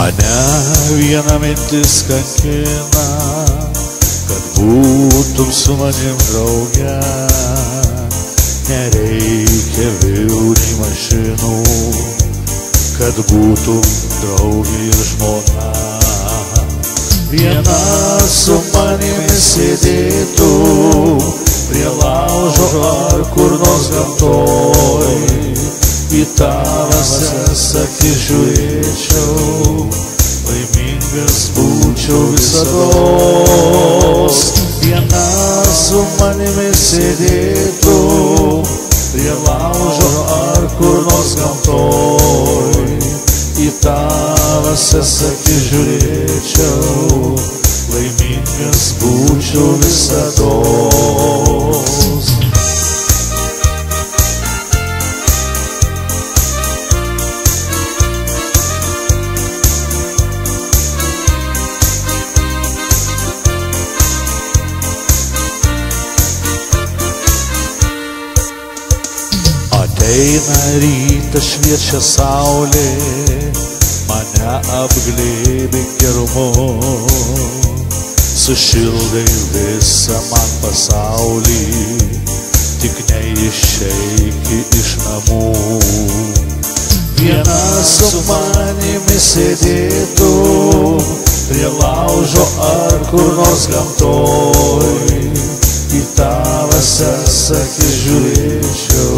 Mane viena mintis kankina, kad būtum su manim drauge. Nereikia vėjų nei mašinų, kad būtum draugė ir žmona. Viena su manimi sėdėtų prie laužo ar kur nors gamtoj. Į tavo akis žiūrėčiau, laimingas būčiau visados. Viena su manimi sėdėtų prie laužo ar kur nors gamtoj. Į tavo akis žiūrėčiau, laimingas būčiau visados. Ateina rytas, šviečia saulė, mane apglėbi gerumu. Sušildai visą man pasaulį, tik neišeiki iš namų. Viena su manimi sėdėtų prie laužo ar kur nors gamtoj. Į tavo akis žiūrėčiau,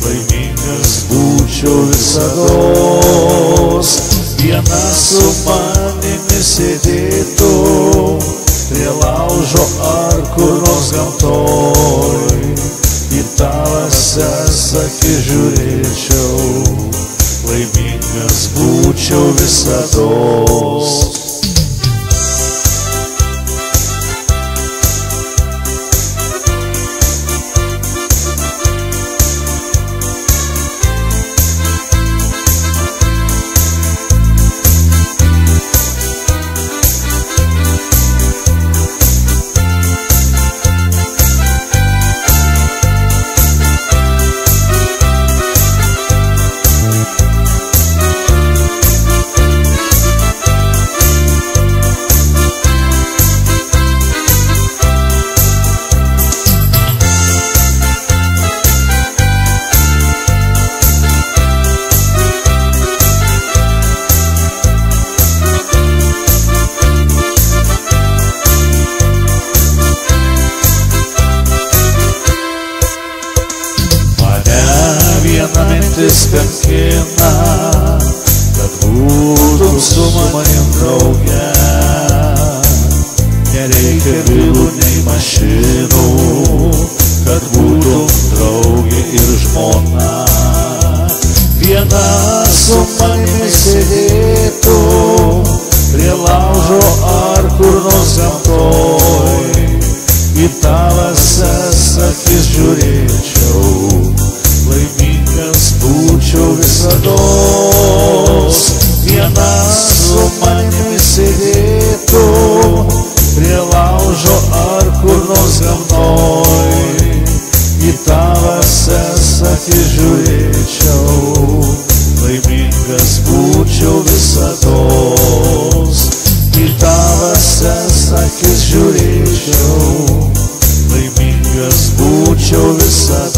laimingas būčiau visados. Viena su manimi sėdėtų prie laužo ar kur nors gamtoj. Į tavo akis žiūrėčiau, laimingas būčiau visados. Viena mintis kankina, kad būtum su manim drauge. Nereikia vilų nei mašinų, kad būtum draugė ir žmona. Viena su manimi sėdėtų prie laužo ar kur nors gamtoj. Į tavo akis žiūrėčiau, laimingas būčiau visados. Viena su manimi sėdėtų prie laužo ar kur nors gamtoj. Į tavo akis žiūrėčiau, laimingas būčiau visados. Į tavo akis žiūrėčiau, laimingas būčiau visados.